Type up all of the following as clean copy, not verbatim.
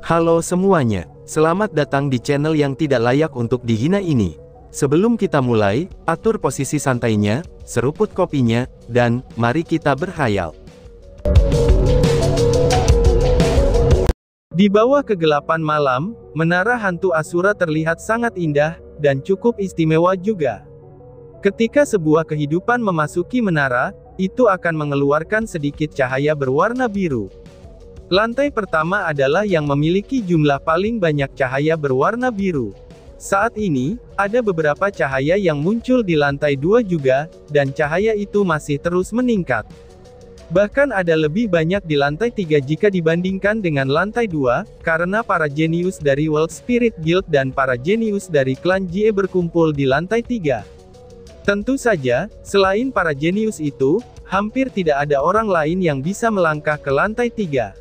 Halo semuanya, selamat datang di channel yang tidak layak untuk dihina ini. Sebelum kita mulai, atur posisi santainya, seruput kopinya, dan mari kita berkhayal. Di bawah kegelapan malam, menara hantu Asura terlihat sangat indah, dan cukup istimewa juga. Ketika sebuah kehidupan memasuki menara, itu akan mengeluarkan sedikit cahaya berwarna biru. Lantai pertama adalah yang memiliki jumlah paling banyak cahaya berwarna biru. Saat ini, ada beberapa cahaya yang muncul di lantai 2 juga, dan cahaya itu masih terus meningkat. Bahkan ada lebih banyak di lantai 3 jika dibandingkan dengan lantai 2, karena para jenius dari World Spirit Guild dan para jenius dari klan Jie berkumpul di lantai 3. Tentu saja, selain para jenius itu, hampir tidak ada orang lain yang bisa melangkah ke lantai 3.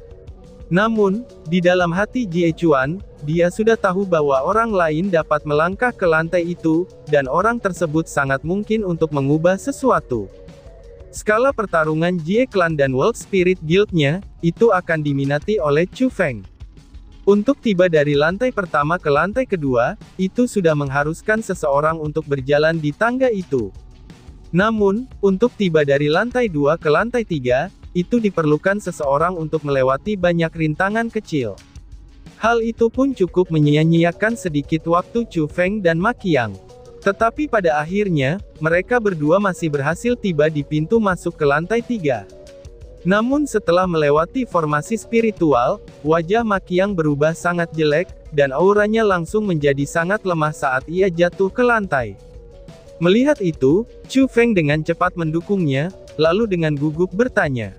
Namun, di dalam hati Jie Chuan, dia sudah tahu bahwa orang lain dapat melangkah ke lantai itu, dan orang tersebut sangat mungkin untuk mengubah sesuatu. Skala pertarungan Jie Clan dan World Spirit Guild-nya, itu akan diminati oleh Chu Feng. Untuk tiba dari lantai pertama ke lantai kedua, itu sudah mengharuskan seseorang untuk berjalan di tangga itu. Namun, untuk tiba dari lantai 2 ke lantai 3, itu diperlukan seseorang untuk melewati banyak rintangan kecil. Hal itu pun cukup menyia-nyiakan sedikit waktu Chu Feng dan Ma Qiang. Tetapi pada akhirnya, mereka berdua masih berhasil tiba di pintu masuk ke lantai 3. Namun setelah melewati formasi spiritual, wajah Ma Qiang berubah sangat jelek, dan auranya langsung menjadi sangat lemah saat ia jatuh ke lantai. Melihat itu, Chu Feng dengan cepat mendukungnya, lalu dengan gugup bertanya,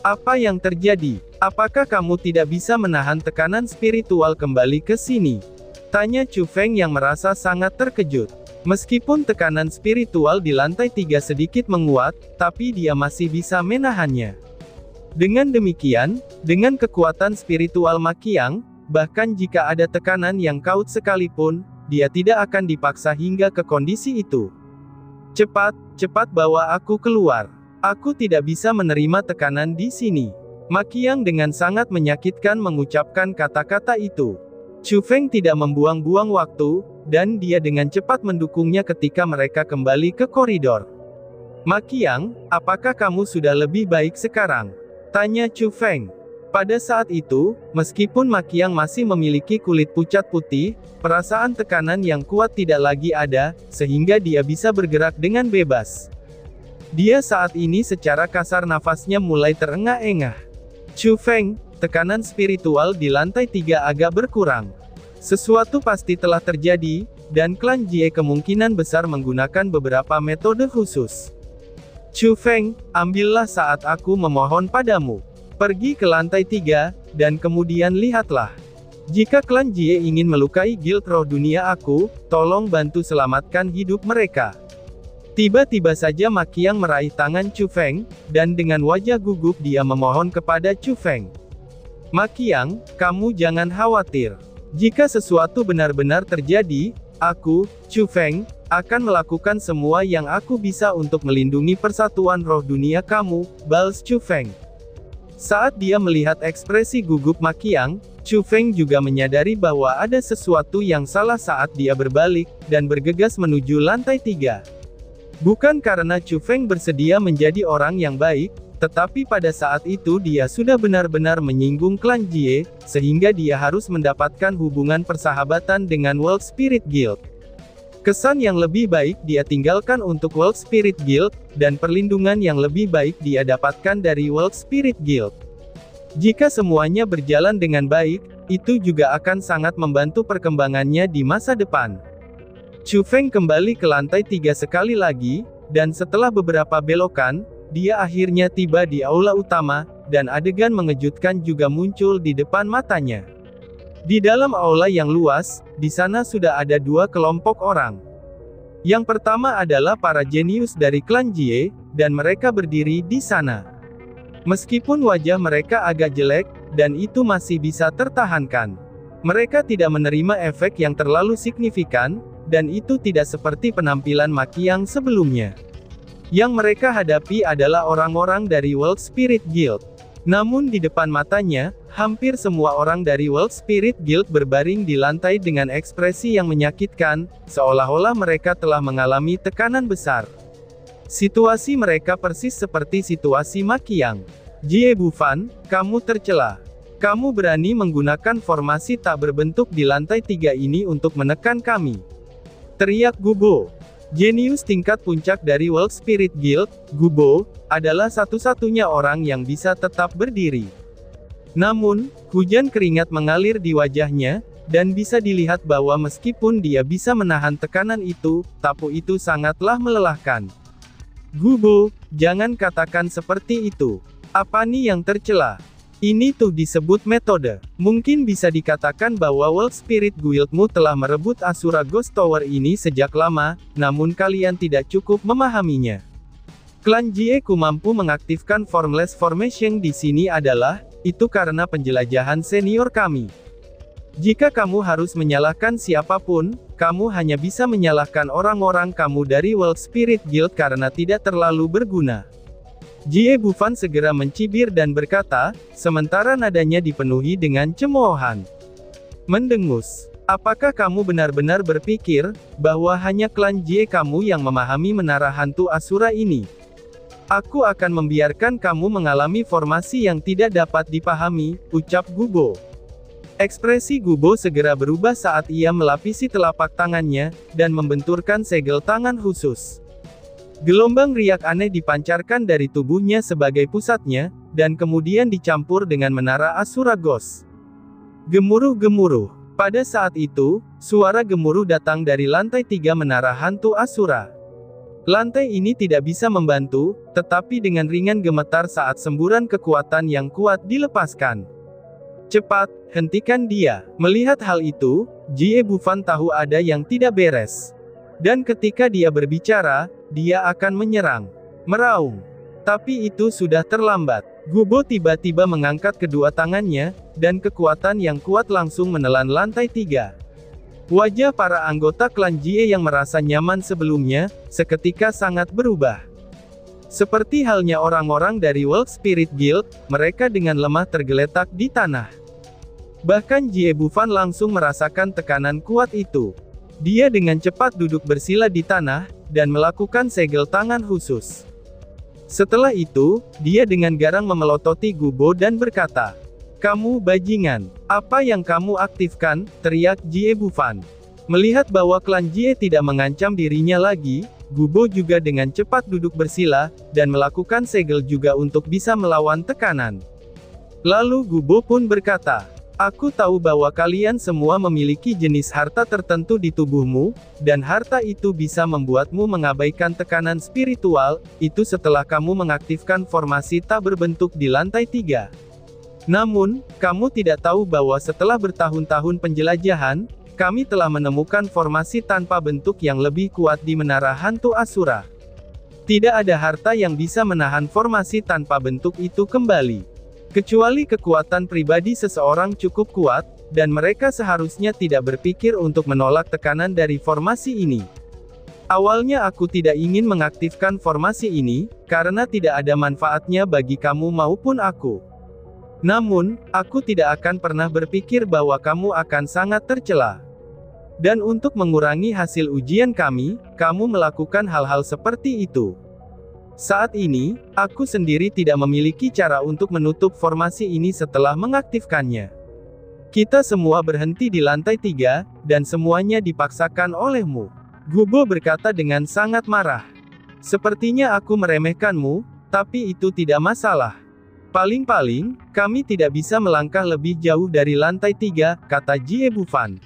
"Apa yang terjadi? Apakah kamu tidak bisa menahan tekanan spiritual kembali ke sini?" Tanya Chu Feng yang merasa sangat terkejut. Meskipun tekanan spiritual di lantai 3 sedikit menguat, tapi dia masih bisa menahannya. Dengan demikian, dengan kekuatan spiritual Ma Qiang, bahkan jika ada tekanan yang kuat sekalipun, dia tidak akan dipaksa hingga ke kondisi itu. "Cepat, cepat bawa aku keluar. Aku tidak bisa menerima tekanan di sini." Ma Qiang dengan sangat menyakitkan mengucapkan kata-kata itu. Chu Feng tidak membuang-buang waktu, dan dia dengan cepat mendukungnya ketika mereka kembali ke koridor. "Ma Qiang, apakah kamu sudah lebih baik sekarang?" tanya Chu Feng. Pada saat itu, meskipun Ma Qiang masih memiliki kulit pucat putih, perasaan tekanan yang kuat tidak lagi ada, sehingga dia bisa bergerak dengan bebas. Dia saat ini secara kasar nafasnya mulai terengah-engah. "Chu Feng, tekanan spiritual di lantai 3 agak berkurang. Sesuatu pasti telah terjadi, dan klan Jie kemungkinan besar menggunakan beberapa metode khusus. Chu Feng, ambillah saat aku memohon padamu. Pergi ke lantai 3, dan kemudian lihatlah. Jika klan Jie ingin melukai Guild Roh Dunia aku, tolong bantu selamatkan hidup mereka." Tiba-tiba saja Ma Qiang meraih tangan Chu Feng, dan dengan wajah gugup dia memohon kepada Chu Feng. "Ma Qiang, kamu jangan khawatir. Jika sesuatu benar-benar terjadi, aku, Chu Feng, akan melakukan semua yang aku bisa untuk melindungi persatuan roh dunia kamu," balas Chu Feng. Saat dia melihat ekspresi gugup Ma Qiang, Chu Feng juga menyadari bahwa ada sesuatu yang salah saat dia berbalik, dan bergegas menuju lantai 3. Bukan karena Chu Feng bersedia menjadi orang yang baik, tetapi pada saat itu dia sudah benar-benar menyinggung klan Jie, sehingga dia harus mendapatkan hubungan persahabatan dengan World Spirit Guild. Kesan yang lebih baik dia tinggalkan untuk World Spirit Guild, dan perlindungan yang lebih baik dia dapatkan dari World Spirit Guild. Jika semuanya berjalan dengan baik, itu juga akan sangat membantu perkembangannya di masa depan. Chu Feng kembali ke lantai 3 sekali lagi, dan setelah beberapa belokan, dia akhirnya tiba di aula utama, dan adegan mengejutkan juga muncul di depan matanya. Di dalam aula yang luas, di sana sudah ada 2 kelompok orang. Yang pertama adalah para jenius dari klan Jie, dan mereka berdiri di sana. Meskipun wajah mereka agak jelek, dan itu masih bisa tertahankan. Mereka tidak menerima efek yang terlalu signifikan, dan itu tidak seperti penampilan Ma Qiang sebelumnya. Yang mereka hadapi adalah orang-orang dari World Spirit Guild. Namun di depan matanya, hampir semua orang dari World Spirit Guild berbaring di lantai dengan ekspresi yang menyakitkan, seolah-olah mereka telah mengalami tekanan besar. Situasi mereka persis seperti situasi Ma Qiang. Jie Bufan, kamu tercela. Kamu berani menggunakan formasi tak berbentuk di lantai 3 ini untuk menekan kami. Teriak Gubo. Jenius tingkat puncak dari World Spirit Guild, Gubo, adalah satu-satunya orang yang bisa tetap berdiri. Namun, hujan keringat mengalir di wajahnya, dan bisa dilihat bahwa meskipun dia bisa menahan tekanan itu, tapu itu sangatlah melelahkan. Gubo, jangan katakan seperti itu. Apa nih yang tercela? Ini tuh disebut metode. Mungkin bisa dikatakan bahwa World Spirit Guildmu telah merebut Asura Ghost Tower ini sejak lama, namun kalian tidak cukup memahaminya. Klan Jie-ku mampu mengaktifkan Formless Formation di sini adalah, itu karena penjelajahan senior kami. Jika kamu harus menyalahkan siapapun, kamu hanya bisa menyalahkan orang-orang kamu dari World Spirit Guild karena tidak terlalu berguna. Jie Bufan segera mencibir dan berkata, sementara nadanya dipenuhi dengan cemoohan. Mendengus. Apakah kamu benar-benar berpikir, bahwa hanya klan Jie kamu yang memahami menara hantu Asura ini? Aku akan membiarkan kamu mengalami formasi yang tidak dapat dipahami, ucap Gubo. Ekspresi Gubo segera berubah saat ia melapisi telapak tangannya, dan membenturkan segel tangan khusus. Gelombang riak aneh dipancarkan dari tubuhnya sebagai pusatnya, dan kemudian dicampur dengan menara Asura Ghost. Gemuruh-gemuruh. Pada saat itu, suara gemuruh datang dari lantai 3 menara hantu Asura. Lantai ini tidak bisa membantu, tetapi dengan ringan gemetar saat semburan kekuatan yang kuat dilepaskan. Cepat, hentikan dia. Melihat hal itu, Jie Bufan tahu ada yang tidak beres. Dan ketika dia berbicara, dia akan menyerang. Meraung. Tapi itu sudah terlambat. Gubo tiba-tiba mengangkat kedua tangannya, dan kekuatan yang kuat langsung menelan lantai 3. Wajah para anggota klan Jie yang merasa nyaman sebelumnya, seketika sangat berubah. Seperti halnya orang-orang dari World Spirit Guild, mereka dengan lemah tergeletak di tanah. Bahkan Jie Bufan langsung merasakan tekanan kuat itu. Dia dengan cepat duduk bersila di tanah, dan melakukan segel tangan khusus. Setelah itu, dia dengan garang memelototi Gubo dan berkata, "Kamu bajingan, apa yang kamu aktifkan?" teriak Jie Bufan. Melihat bahwa klan Jie tidak mengancam dirinya lagi, Gubo juga dengan cepat duduk bersila, dan melakukan segel juga untuk bisa melawan tekanan. Lalu Gubo pun berkata, "Aku tahu bahwa kalian semua memiliki jenis harta tertentu di tubuhmu, dan harta itu bisa membuatmu mengabaikan tekanan spiritual, itu setelah kamu mengaktifkan formasi tak berbentuk di lantai 3. Namun, kamu tidak tahu bahwa setelah bertahun-tahun penjelajahan, kami telah menemukan formasi tanpa bentuk yang lebih kuat di menara hantu Asura. Tidak ada harta yang bisa menahan formasi tanpa bentuk itu kembali. Kecuali kekuatan pribadi seseorang cukup kuat, dan mereka seharusnya tidak berpikir untuk menolak tekanan dari formasi ini. Awalnya aku tidak ingin mengaktifkan formasi ini, karena tidak ada manfaatnya bagi kamu maupun aku. Namun, aku tidak akan pernah berpikir bahwa kamu akan sangat tercela. Dan untuk mengurangi hasil ujian kami, kamu melakukan hal-hal seperti itu. Saat ini, aku sendiri tidak memiliki cara untuk menutup formasi ini setelah mengaktifkannya. Kita semua berhenti di lantai 3, dan semuanya dipaksakan olehmu." Gubo berkata dengan sangat marah. "Sepertinya aku meremehkanmu, tapi itu tidak masalah. Paling-paling, kami tidak bisa melangkah lebih jauh dari lantai 3, kata Jie Bufan.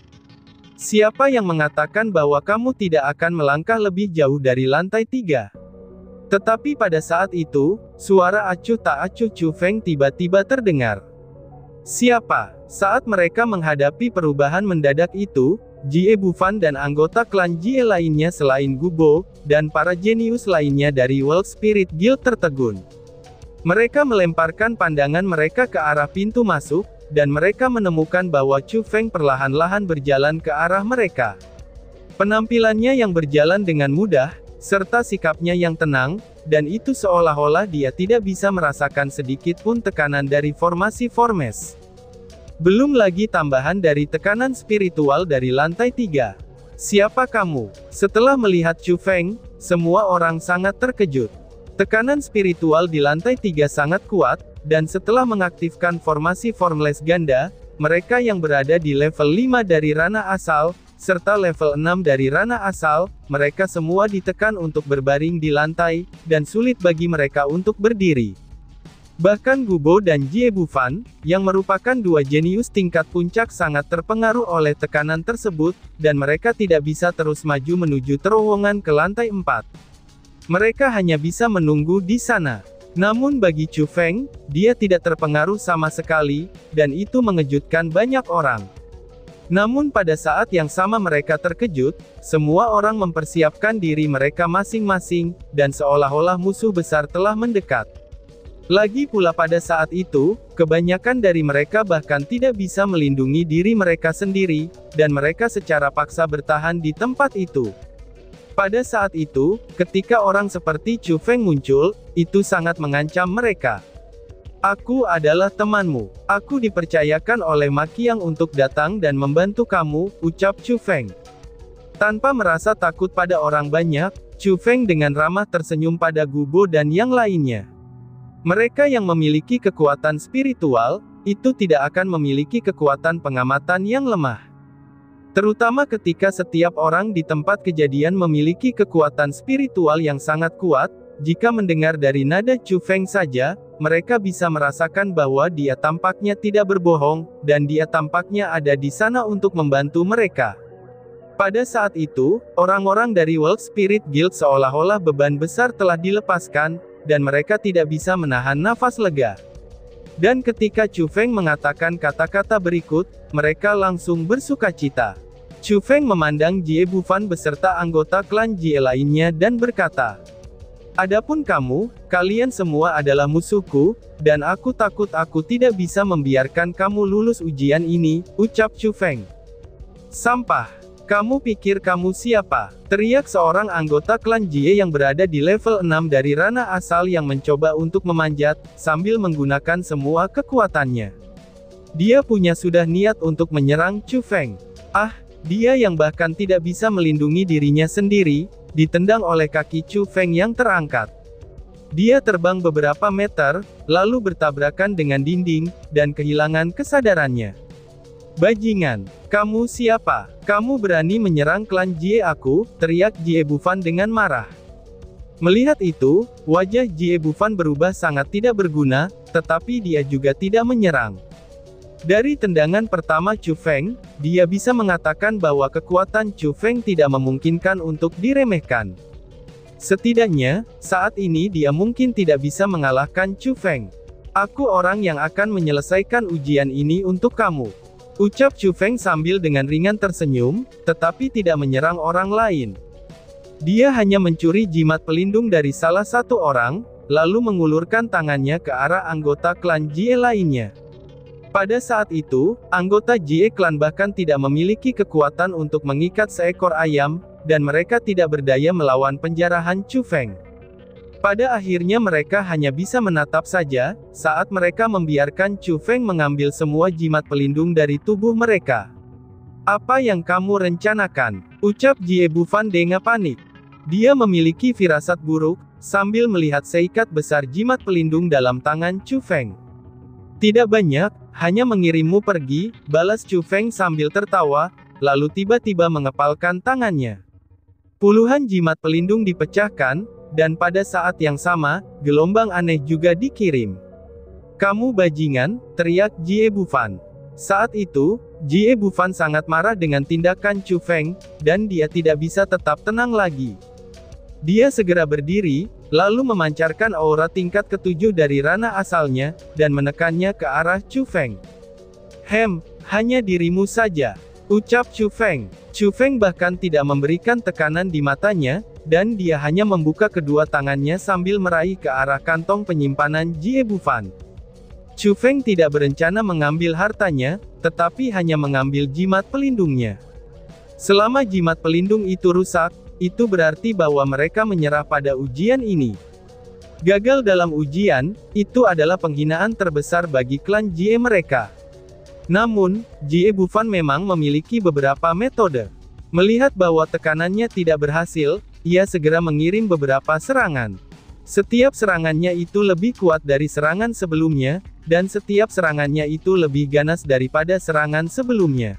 Siapa yang mengatakan bahwa kamu tidak akan melangkah lebih jauh dari lantai 3? Tetapi pada saat itu, suara acuh tak acuh Chu Feng tiba-tiba terdengar. Siapa? Saat mereka menghadapi perubahan mendadak itu, Jie Bufan dan anggota klan Jie lainnya selain Gubo, dan para jenius lainnya dari World Spirit Guild tertegun. Mereka melemparkan pandangan mereka ke arah pintu masuk, dan mereka menemukan bahwa Chu Feng perlahan-lahan berjalan ke arah mereka. Penampilannya yang berjalan dengan mudah, serta sikapnya yang tenang, dan itu seolah-olah dia tidak bisa merasakan sedikit pun tekanan dari formasi Formes. Belum lagi tambahan dari tekanan spiritual dari lantai 3. Siapa kamu? Setelah melihat Chu Feng, semua orang sangat terkejut. Tekanan spiritual di lantai 3 sangat kuat, dan setelah mengaktifkan formasi Formless ganda, mereka yang berada di level 5 dari ranah asal, serta level 6 dari ranah asal, mereka semua ditekan untuk berbaring di lantai, dan sulit bagi mereka untuk berdiri. Bahkan Gubo dan Jie Bufan, yang merupakan dua jenius tingkat puncak sangat terpengaruh oleh tekanan tersebut, dan mereka tidak bisa terus maju menuju terowongan ke lantai 4. Mereka hanya bisa menunggu di sana. Namun bagi Chu Feng, dia tidak terpengaruh sama sekali, dan itu mengejutkan banyak orang. Namun pada saat yang sama mereka terkejut, semua orang mempersiapkan diri mereka masing-masing, dan seolah-olah musuh besar telah mendekat. Lagi pula pada saat itu, kebanyakan dari mereka bahkan tidak bisa melindungi diri mereka sendiri, dan mereka secara paksa bertahan di tempat itu. Pada saat itu, ketika orang seperti Chu Feng muncul, itu sangat mengancam mereka. Aku adalah temanmu. Aku dipercayakan oleh Ma Qiang untuk datang dan membantu kamu, ucap Chu Feng. Tanpa merasa takut pada orang banyak, Chu Feng dengan ramah tersenyum pada Gubo dan yang lainnya. Mereka yang memiliki kekuatan spiritual, itu tidak akan memiliki kekuatan pengamatan yang lemah. Terutama ketika setiap orang di tempat kejadian memiliki kekuatan spiritual yang sangat kuat, jika mendengar dari nada Chu Feng saja, mereka bisa merasakan bahwa dia tampaknya tidak berbohong, dan dia tampaknya ada di sana untuk membantu mereka. Pada saat itu, orang-orang dari World Spirit Guild seolah-olah beban besar telah dilepaskan, dan mereka tidak bisa menahan nafas lega. Dan ketika Chu Feng mengatakan kata-kata berikut, mereka langsung bersukacita. Chu Feng memandang Jie Bufan beserta anggota klan Jie lainnya dan berkata, "Adapun kamu, kalian semua adalah musuhku, dan aku takut aku tidak bisa membiarkan kamu lulus ujian ini," ucap Chu Feng. "Sampah! Kamu pikir kamu siapa?" teriak seorang anggota klan Jie yang berada di level 6 dari ranah asal yang mencoba untuk memanjat, sambil menggunakan semua kekuatannya. Dia punya sudah niat untuk menyerang Chu Feng. Dia yang bahkan tidak bisa melindungi dirinya sendiri, ditendang oleh kaki Chu Feng yang terangkat. Dia terbang beberapa meter, lalu bertabrakan dengan dinding, dan kehilangan kesadarannya. "Bajingan! Kamu siapa? Kamu berani menyerang klan Jie aku?" teriak Jie Bufan dengan marah. Melihat itu, wajah Jie Bufan berubah sangat tidak berguna, tetapi dia juga tidak menyerang. Dari tendangan pertama Chu Feng, dia bisa mengatakan bahwa kekuatan Chu Feng tidak memungkinkan untuk diremehkan. Setidaknya, saat ini dia mungkin tidak bisa mengalahkan Chu Feng. "Aku orang yang akan menyelesaikan ujian ini untuk kamu," ucap Chu Feng sambil dengan ringan tersenyum, tetapi tidak menyerang orang lain. Dia hanya mencuri jimat pelindung dari salah satu orang, lalu mengulurkan tangannya ke arah anggota klan Jie lainnya. Pada saat itu, anggota Jie klan bahkan tidak memiliki kekuatan untuk mengikat seekor ayam, dan mereka tidak berdaya melawan penjarahan Chu Feng. Pada akhirnya mereka hanya bisa menatap saja, saat mereka membiarkan Chu Feng mengambil semua jimat pelindung dari tubuh mereka. "Apa yang kamu rencanakan?" ucap Jie Bufan dengan panik. Dia memiliki firasat buruk, sambil melihat seikat besar jimat pelindung dalam tangan Chu Feng. "Tidak banyak, hanya mengirimmu pergi," balas Chu Feng sambil tertawa, lalu tiba-tiba mengepalkan tangannya. Puluhan jimat pelindung dipecahkan, dan pada saat yang sama, gelombang aneh juga dikirim. "Kamu bajingan!" teriak Jie Bufan. Saat itu, Jie Bufan sangat marah dengan tindakan Chu Feng, dan dia tidak bisa tetap tenang lagi. Dia segera berdiri, lalu memancarkan aura tingkat ke-7 dari ranah asalnya, dan menekannya ke arah Chu Feng. Hanya dirimu saja," ucap Chu Feng. Chu Feng bahkan tidak memberikan tekanan di matanya, dan dia hanya membuka kedua tangannya sambil meraih ke arah kantong penyimpanan Jie Bufan. Chu Feng tidak berencana mengambil hartanya, tetapi hanya mengambil jimat pelindungnya. Selama jimat pelindung itu rusak, itu berarti bahwa mereka menyerah pada ujian ini. Gagal dalam ujian, itu adalah penghinaan terbesar bagi klan Jie mereka. Namun, Jie Bufan memang memiliki beberapa metode. Melihat bahwa tekanannya tidak berhasil, ia segera mengirim beberapa serangan. Setiap serangannya itu lebih kuat dari serangan sebelumnya, dan setiap serangannya itu lebih ganas daripada serangan sebelumnya.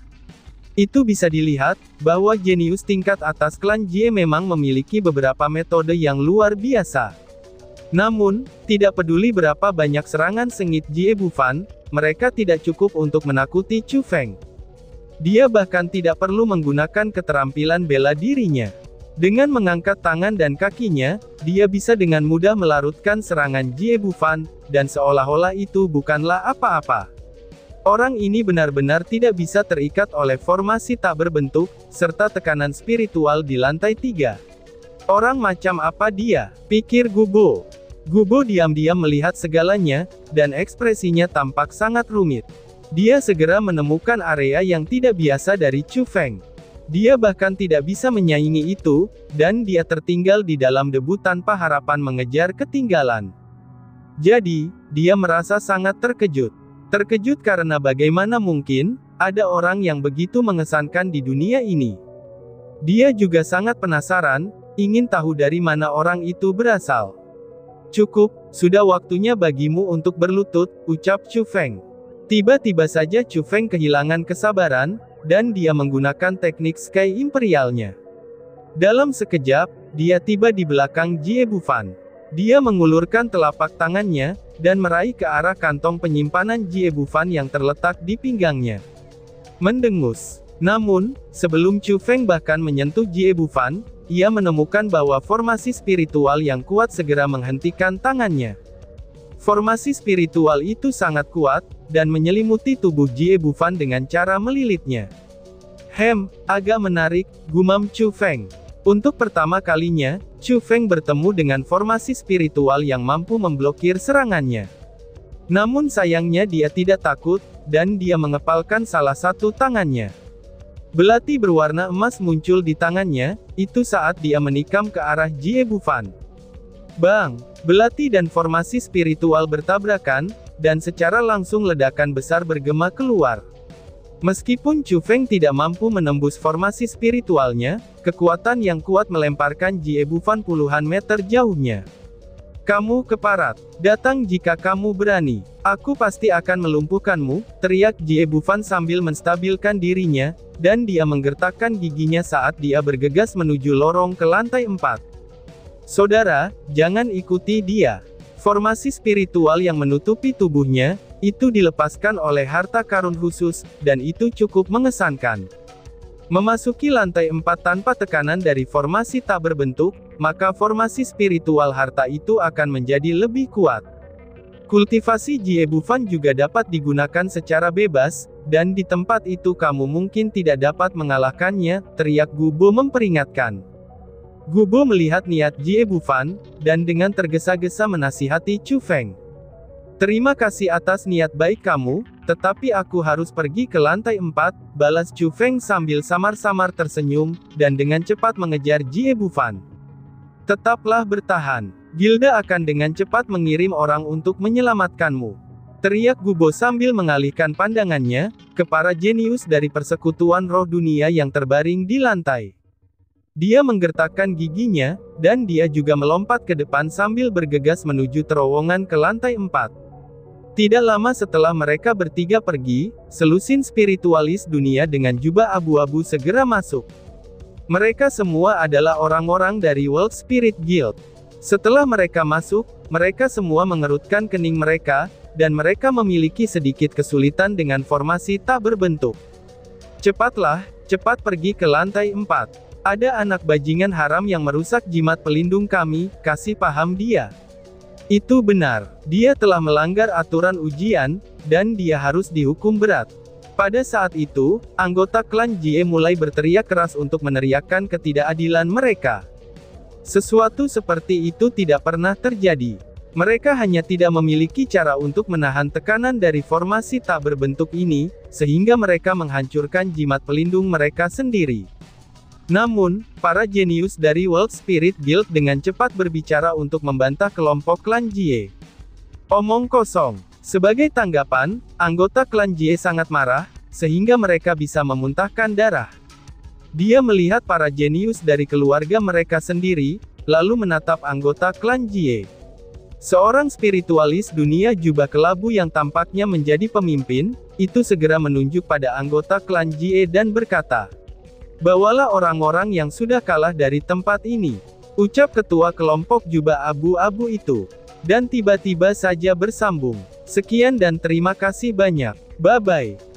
Itu bisa dilihat, bahwa jenius tingkat atas klan Jie memang memiliki beberapa metode yang luar biasa. Namun, tidak peduli berapa banyak serangan sengit Jie Bufan, mereka tidak cukup untuk menakuti Chu Feng. Dia bahkan tidak perlu menggunakan keterampilan bela dirinya. Dengan mengangkat tangan dan kakinya, dia bisa dengan mudah melarutkan serangan Jie Bufan, dan seolah-olah itu bukanlah apa-apa. Orang ini benar-benar tidak bisa terikat oleh formasi tak berbentuk, serta tekanan spiritual di lantai 3. Orang macam apa dia? Pikir Gubo. Gubo diam-diam melihat segalanya, dan ekspresinya tampak sangat rumit. Dia segera menemukan area yang tidak biasa dari Chu Feng. Dia bahkan tidak bisa menyaingi itu, dan dia tertinggal di dalam debu tanpa harapan mengejar ketinggalan. Jadi, dia merasa sangat terkejut. Terkejut karena bagaimana mungkin, ada orang yang begitu mengesankan di dunia ini. Dia juga sangat penasaran, ingin tahu dari mana orang itu berasal. Cukup, sudah waktunya bagimu untuk berlutut, ucap Chu Feng. Tiba-tiba saja Chu Feng kehilangan kesabaran, dan dia menggunakan teknik Sky Imperialnya. Dalam sekejap, dia tiba di belakang Jie Bufan. Dia mengulurkan telapak tangannya, dan meraih ke arah kantong penyimpanan Jie Bufan yang terletak di pinggangnya. Mendengus. Namun, sebelum Chu Feng bahkan menyentuh Jie Bufan, ia menemukan bahwa formasi spiritual yang kuat segera menghentikan tangannya. Formasi spiritual itu sangat kuat, dan menyelimuti tubuh Jie Bufan dengan cara melilitnya. Agak menarik, gumam Chu Feng. Untuk pertama kalinya, Chu Feng bertemu dengan formasi spiritual yang mampu memblokir serangannya. Namun sayangnya dia tidak takut, dan dia mengepalkan salah satu tangannya. Belati berwarna emas muncul di tangannya, itu saat dia menikam ke arah Jie Bufan. Bang! Belati dan formasi spiritual bertabrakan, dan secara langsung ledakan besar bergema keluar. Meskipun Chu Feng tidak mampu menembus formasi spiritualnya, kekuatan yang kuat melemparkan Jie Bufan puluhan meter jauhnya. Kamu keparat. Datang jika kamu berani. Aku pasti akan melumpuhkanmu, teriak Jie Bufan sambil menstabilkan dirinya, dan dia menggertakkan giginya saat dia bergegas menuju lorong ke lantai 4. Saudara, jangan ikuti dia. Formasi spiritual yang menutupi tubuhnya, itu dilepaskan oleh harta karun khusus, dan itu cukup mengesankan. Memasuki lantai 4 tanpa tekanan dari formasi tak berbentuk, maka formasi spiritual harta itu akan menjadi lebih kuat. Kultivasi Jie Bufan juga dapat digunakan secara bebas, dan di tempat itu kamu mungkin tidak dapat mengalahkannya, teriak Gubo memperingatkan. Gubo melihat niat Jie Bufan, dan dengan tergesa-gesa menasihati Chu Feng. Terima kasih atas niat baik kamu, tetapi aku harus pergi ke lantai 4, balas Chu Feng sambil samar-samar tersenyum, dan dengan cepat mengejar Jie Bufan. Tetaplah bertahan. Gilda akan dengan cepat mengirim orang untuk menyelamatkanmu. Teriak Gubo sambil mengalihkan pandangannya, ke para jenius dari persekutuan roh dunia yang terbaring di lantai. Dia menggertakkan giginya, dan dia juga melompat ke depan sambil bergegas menuju terowongan ke lantai 4. Tidak lama setelah mereka bertiga pergi, selusin spiritualis dunia dengan jubah abu-abu segera masuk. Mereka semua adalah orang-orang dari World Spirit Guild. Setelah mereka masuk, mereka semua mengerutkan kening mereka, dan mereka memiliki sedikit kesulitan dengan formasi tak berbentuk. Cepatlah, cepat pergi ke lantai 4. Ada anak bajingan haram yang merusak jimat pelindung kami, kasih paham dia. Itu benar, dia telah melanggar aturan ujian, dan dia harus dihukum berat. Pada saat itu, anggota klan Jie mulai berteriak keras untuk meneriakkan ketidakadilan mereka. Sesuatu seperti itu tidak pernah terjadi. Mereka hanya tidak memiliki cara untuk menahan tekanan dari formasi tak berbentuk ini, sehingga mereka menghancurkan jimat pelindung mereka sendiri. Namun, para jenius dari World Spirit Guild dengan cepat berbicara untuk membantah kelompok klan Jie. Omong kosong. Sebagai tanggapan, anggota klan Jie sangat marah, sehingga mereka bisa memuntahkan darah. Dia melihat para jenius dari keluarga mereka sendiri, lalu menatap anggota klan Jie. Seorang spiritualis dunia jubah kelabu yang tampaknya menjadi pemimpin, itu segera menunjuk pada anggota klan Jie dan berkata, "Bawalah orang-orang yang sudah kalah dari tempat ini," ucap ketua kelompok jubah abu-abu itu. Dan tiba-tiba saja bersambung. Sekian dan terima kasih banyak. Bye-bye.